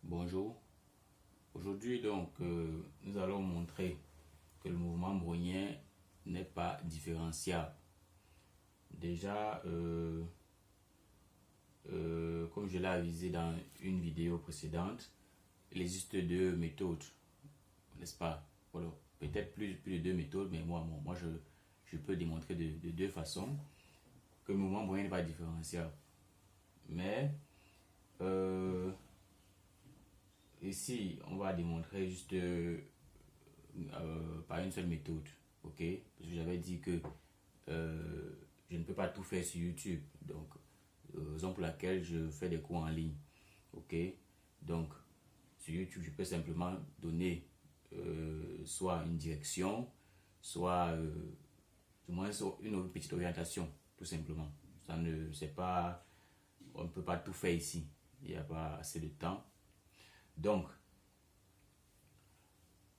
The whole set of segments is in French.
Bonjour. Aujourd'hui donc nous allons montrer que le mouvement brownien n'est pas différenciable. Déjà comme je l'ai avisé dans une vidéo précédente, il existe deux méthodes, n'est-ce pas? Voilà, peut-être plus de deux méthodes, mais moi je peux démontrer de deux façons que le mouvement brownien n'est pas différenciable. Mais ici, on va démontrer juste par une seule méthode, ok? Parce que j'avais dit que je ne peux pas tout faire sur YouTube, donc raison pour laquelle je fais des cours en ligne, ok? Donc sur YouTube, je peux simplement donner soit une direction, soit du moins une petite orientation, tout simplement. Ça ne, c'est pas, on ne peut pas tout faire ici, il n'y a pas assez de temps. Donc,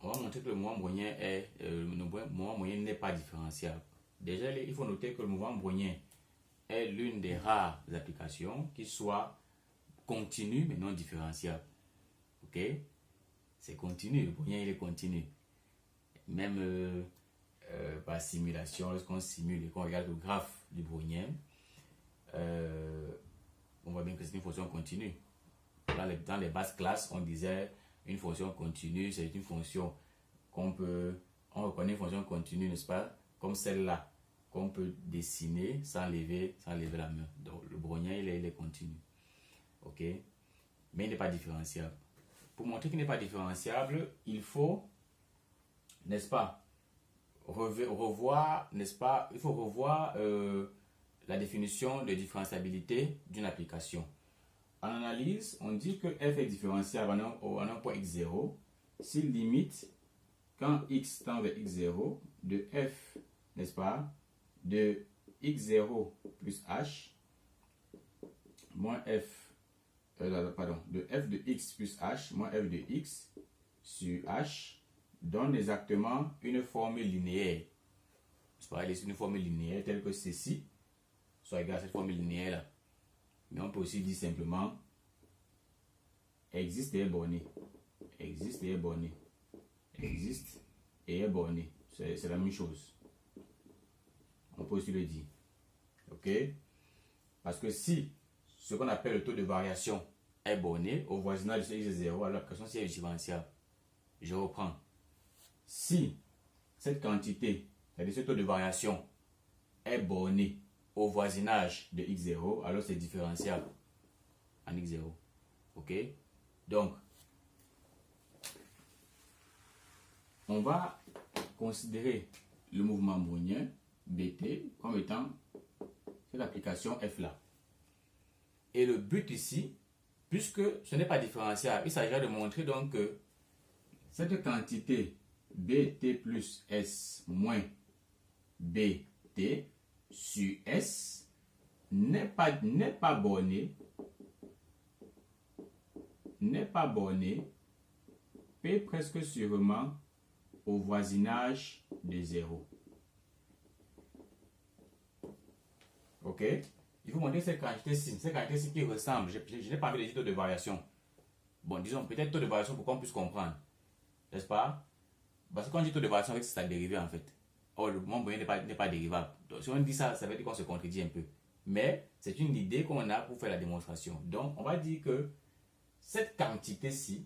on va montrer que le mouvement brownien n'est pas différenciable. Déjà, il faut noter que le mouvement brownien est l'une des rares applications qui soit continue mais non différenciable. Ok? C'est continu, le brownien il est continu. Même par simulation, lorsqu'on simule et qu'on regarde le graphe du brownien, on voit bien que c'est une fonction continue. Dans les basses classes, on disait une fonction continue, c'est une fonction on reconnaît une fonction continue, n'est-ce pas, comme celle-là, qu'on peut dessiner sans lever la main. Donc le brownien, il est continu. Ok? Mais il n'est pas différenciable. Pour montrer qu'il n'est pas différenciable, il faut, n'est-ce pas, revoir, n'est-ce pas, il faut revoir la définition de différenciabilité d'une application. En analyse, on dit que f est différenciable en un point x0 s'il limite quand x tend vers x0 de f, n'est-ce pas, de x0 plus h moins f, de f de x plus h moins f de x sur h donne exactement une formule linéaire. C'est pas une formule linéaire telle que ceci soit égal à cette formule linéaire là. Mais on peut aussi dire simplement existe et est borné. Existe et est borné. Existe et est borné. C'est la même chose. On peut aussi le dire. Ok? Parce que si ce qu'on appelle le taux de variation est borné au voisinage de x0, alors l'application est différenciable. Je reprends. Si cette quantité, c'est-à-dire ce taux de variation, est borné au voisinage de x0, alors c'est différenciable en x0. Ok? Donc, on va considérer le mouvement brownien BT comme étant cette application F là. Et le but ici, puisque ce n'est pas différenciable, il s'agira de montrer donc que cette quantité BT plus S moins BT sur S n'est pas borné, P presque sûrement au voisinage de 0. Ok? Il faut montrer cette quantité-ci qui ressemble. Je n'ai pas envie de dire taux de variation. Bon, disons peut-être taux de variation pour qu'on puisse comprendre. N'est-ce pas? Parce que quand on dit taux de variation, c'est sa dérivée en fait. Or, le mouvement brownien n'est pas dérivable. Donc, si on dit ça, ça veut dire qu'on se contredit un peu. Mais c'est une idée qu'on a pour faire la démonstration. Donc, on va dire que cette quantité-ci,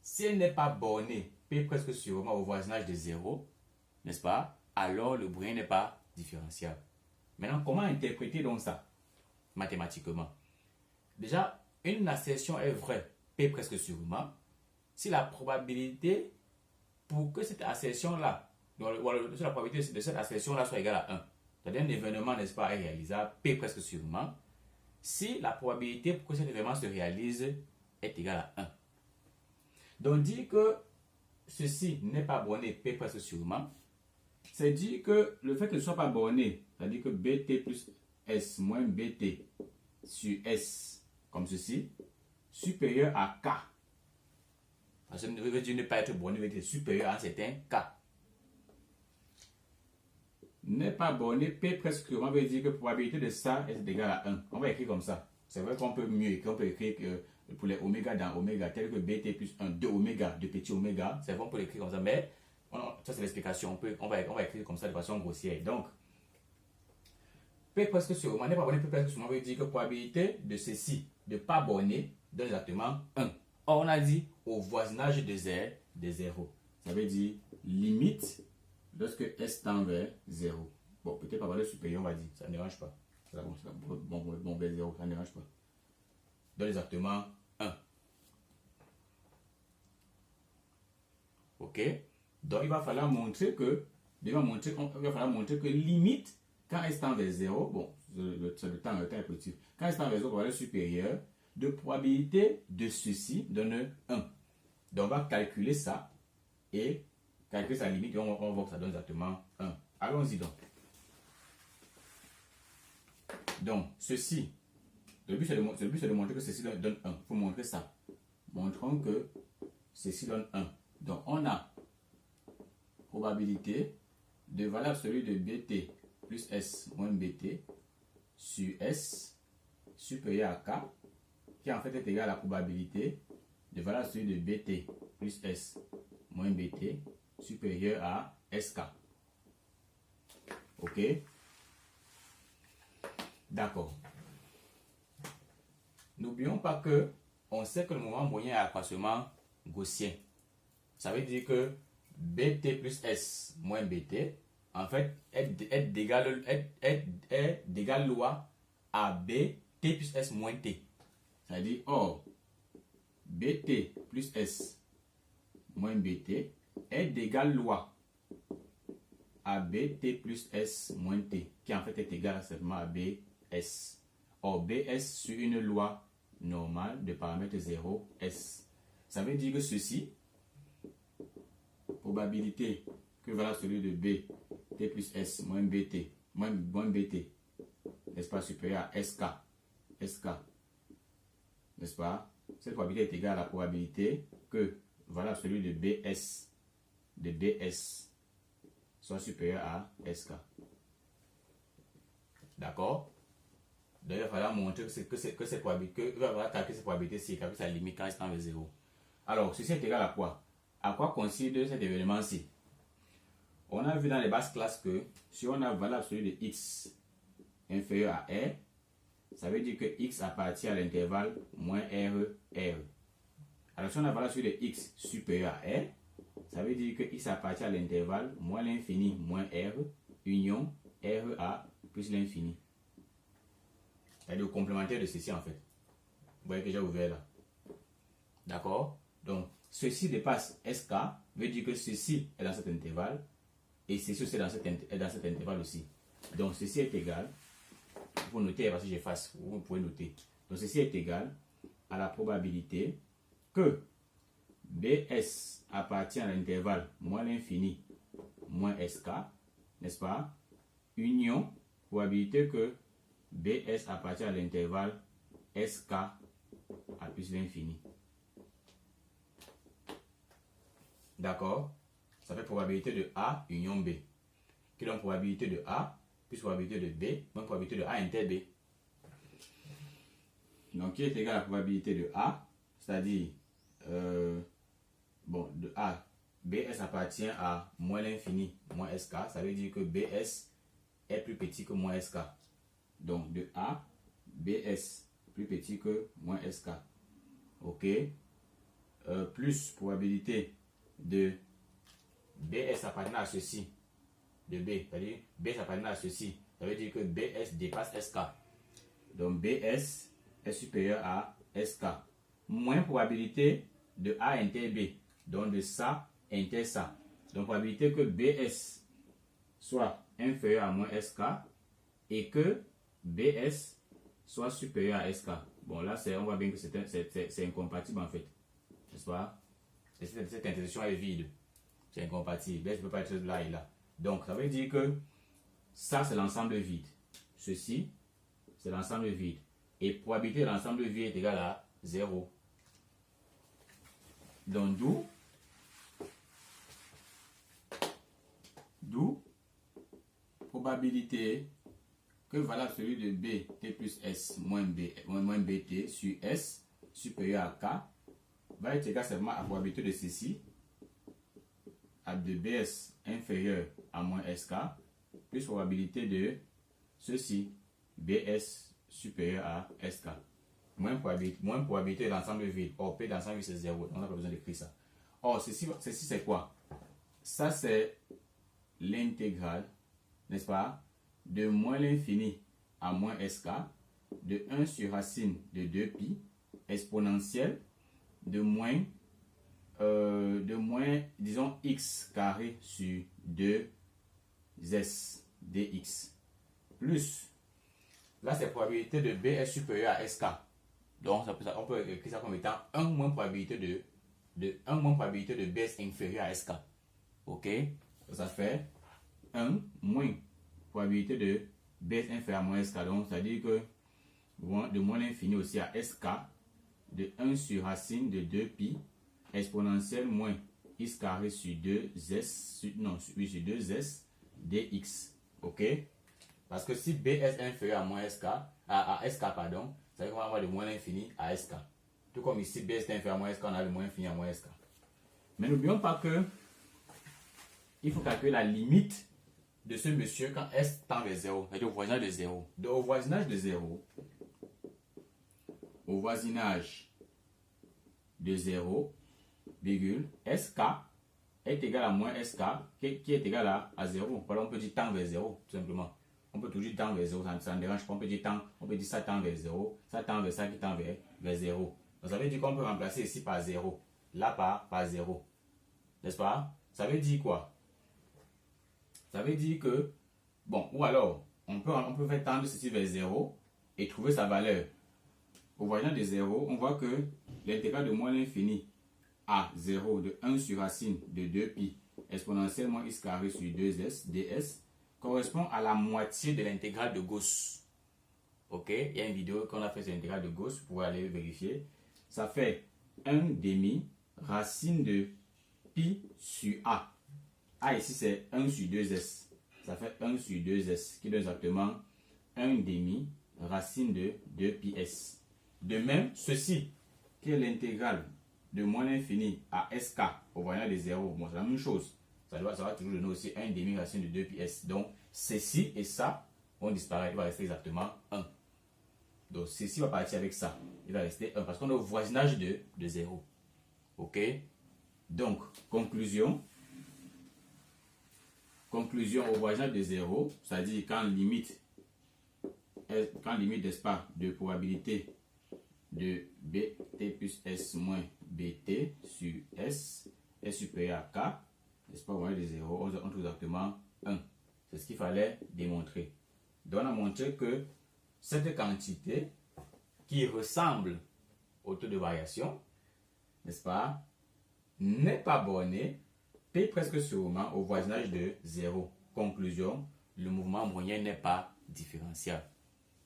si elle n'est pas bornée, P presque sûrement au voisinage de 0, n'est-ce pas? Alors le brownien n'est pas différenciable. Maintenant, comment interpréter donc ça mathématiquement? Déjà, une assertion est vraie, P presque sûrement, si la probabilité pour que cette assertion-là, la probabilité de cette assertion-là soit égale à 1. C'est-à-dire un événement, n'est-ce pas, est réalisable, P presque sûrement, si la probabilité pour que cet événement se réalise est égale à 1. Donc, dire que ceci n'est pas borné P presque sûrement, c'est dire que le fait que ce ne soit pas borné, c'est-à-dire que BT plus S moins BT sur S, comme ceci, supérieur à K. Ça veut dire ne pas être borné, veut dire supérieur à un certain K. N'est pas borné P presque sûrement veut dire que la probabilité de ça est égale à 1. On va écrire comme ça. C'est vrai qu'on peut mieux écrire, on peut écrire que pour les oméga dans oméga, tel que bt plus 1 de oméga, de petit oméga, c'est bon pour l'écrire comme ça, mais ça c'est l'explication, on va écrire comme ça de façon grossière. Donc, P presque sur, on n'est pas borné, P presque sur, on veut dire que probabilité de ceci, de pas borner, donne exactement 1. Or, on a dit au voisinage de z, de 0. Ça veut dire limite lorsque S tend vers 0. Bon, peut-être pas valeur supérieure, on va dire, ça ne dérange pas. C'est bon, vers 0, ça ne dérange pas. Donne exactement 1. Ok? Donc, il va falloir montrer que, limite, quand S tend vers 0, bon, le temps est positif. Quand S tend vers 0, valeur supérieure, de probabilité de ceci donne 1. Donc, on va calculer ça et calculer sa limite et on va voir que ça donne exactement 1. Allons-y donc. Donc, ceci, le but c'est de montrer que ceci donne 1. Il faut montrer ça. Montrons que ceci donne 1. Donc, on a probabilité de valeur absolue de bt plus s moins bt sur s supérieur à k, qui en fait est égal à la probabilité de valeur absolue de bt plus s moins bt supérieur à sk. Ok? D'accord. N'oublions pas que on sait que le moment moyen est accroissement gaussien. Ça veut dire que bt plus s moins bt en fait est d'égal loi à bt plus s moins t. C'est-à-dire, or, bt plus s moins bt est d'égal loi à bt plus s moins t, qui en fait est égal simplement à bs. Or, bs sur une loi normale de paramètre 0, s. Ça veut dire que ceci, probabilité que valeur celui de b t plus s moins bt, moins bt, n'est-ce pas, supérieur à sk, n'est-ce pas, cette probabilité est égale à la probabilité que valeur celui de bs soit supérieur à sk. D'accord? Donc, il va falloir montrer que cette probabilité, il va falloir calculer cette probabilité-ci, calculer sa limite quand il tend vers 0. Alors, ceci est égal à quoi? À quoi consiste cet événement-ci? On a vu dans les basses classes que si on a valeur absolue de x inférieur à r, ça veut dire que x appartient à l'intervalle moins r. Alors, si on a valeur absolue de x supérieur à r, ça veut dire que x appartient à l'intervalle moins l'infini moins r, union r a plus l'infini. C'est-à-dire le complémentaire de ceci en fait. Vous voyez que j'ai ouvert là. D'accord? Donc, ceci dépasse sk, veut dire que ceci est dans cet intervalle et ceci est dans cet intervalle aussi. Donc, ceci est égal, vous notez parce que j'efface, vous pouvez noter. Donc, ceci est égal à la probabilité que bs appartient à l'intervalle moins l'infini moins sk, n'est-ce pas? Union, probabilité que bs appartient à l'intervalle sk à plus l'infini. D'accord? Ça fait probabilité de A union B. Qui donne probabilité de A plus probabilité de B moins probabilité de A inter B. Donc, qui est égal à la probabilité de A, c'est-à-dire, de A, BS appartient à moins l'infini moins SK. Ça veut dire que BS est plus petit que moins SK. Donc, de A, BS plus petit que moins SK. Ok? Plus probabilité de BS appartenant à ceci, de B, c'est-à-dire BS appartenant à ceci, ça veut dire que BS dépasse SK. Donc BS est supérieur à SK. Moins probabilité de A inter B, donc de ça inter ça. Donc probabilité que BS soit inférieur à moins SK et que BS soit supérieur à SK. Bon là, on voit bien que c'est incompatible en fait. N'est-ce pas? Cette intersection est vide. C'est incompatible. Ça ne peut pas être là et là. Donc, ça veut dire que ça, c'est l'ensemble vide. Ceci, c'est l'ensemble vide. Et probabilité de l'ensemble vide est égale à 0. Donc, d'où probabilité que valable celui de b t plus s moins bt sur s supérieur à K va être égal seulement à la probabilité de ceci, de BS inférieur à moins SK, plus probabilité de ceci, BS supérieur à SK. Moins probabilité de l'ensemble vide. Or, P d'ensemble vide c'est 0. On n'a pas besoin d'écrire ça. Or, ceci c'est quoi? Ça, c'est l'intégrale, n'est-ce pas, de moins l'infini à moins SK, de 1 sur racine de 2pi, exponentielle, de moins, disons, x carré sur 2s dx, plus, là, c'est probabilité de BS supérieur à SK. Donc, on peut écrire ça comme étant 1 moins probabilité de BS inférieur à SK. Ok? Ça fait 1 moins probabilité de BS inférieur à moins SK. Donc, ça veut dire que de moins l'infini aussi à SK, de 1 sur racine de 2pi, exponentielle moins x carré sur 2s, sur 2s dx. Ok? Parce que si BS est inférieur à moins SK, à SK, pardon, ça veut dire qu'on va avoir de moins l'infini à SK. Tout comme ici, BS est inférieur à moins SK, on a le moins infini à moins SK. Mais n'oublions pas que il faut calculer la limite de ce monsieur quand S tend vers 0, c'est-à-dire au voisinage de 0. Donc, au voisinage de 0, virgule, SK est égal à moins SK, qui est égal à 0. Voilà, on peut dire tend vers 0, tout simplement. On peut toujours tendre vers 0, ça ne dérange pas. On peut dire ça tend vers 0, ça tend vers ça qui tend vers 0. Donc ça veut dire qu'on peut remplacer ici par 0, là par 0. N'est-ce pas? Ça veut dire quoi? Ça veut dire que, bon, ou alors, on peut faire tendre ceci vers 0 et trouver sa valeur. Au voisinage de 0, on voit que l'intégrale de moins l'infini à 0 de 1 sur racine de 2pi exponentielle moins x carré sur 2s ds correspond à la moitié de l'intégrale de Gauss. Ok, il y a une vidéo qu'on a fait sur l'intégrale de Gauss, vous pouvez aller vérifier. Ça fait 1 demi racine de pi sur a. A ici c'est 1 sur 2s. Ça fait 1 sur 2s qui donne exactement 1 demi racine de 2πs. De même, ceci qui est l'intégrale de moins l'infini à sk au voisinage de 0. Bon, c'est la même chose. Ça va toujours donner aussi 1 demi racine de 2πs. Donc, ceci et ça vont disparaître. Il va rester exactement 1. Donc, ceci va partir avec ça. Il va rester 1 parce qu'on est au voisinage de 0. Ok? Donc, conclusion au voisinage de 0, c'est-à-dire quand limite, n'est-ce pas, de probabilité de bt plus s moins bt sur s est supérieur à k, n'est-ce pas, au voisinage de 0, on trouve exactement 1. C'est ce qu'il fallait démontrer. Donc, on a montré que cette quantité qui ressemble au taux de variation, n'est-ce pas, n'est pas bornée, P presque sûrement au voisinage de 0. Conclusion, le mouvement moyen n'est pas différenciable.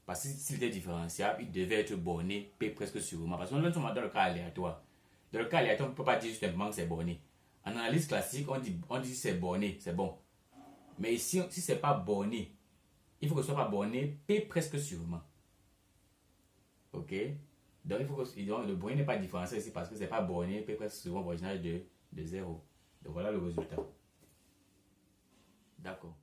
Parce que s'il était différenciable, il devait être borné P presque sûrement. Parce qu'on est dans le cas aléatoire. Dans le cas aléatoire, on ne peut pas dire justement que c'est borné. En analyse classique, on dit c'est borné, c'est bon. Mais ici, si ce n'est pas borné, il faut que ce soit pas borné P presque sûrement. Ok? Donc, il faut que le borné n'est pas différenciable ici parce que ce n'est pas borné P presque sûrement au voisinage de 0. Donc, voilà le résultat. D'accord.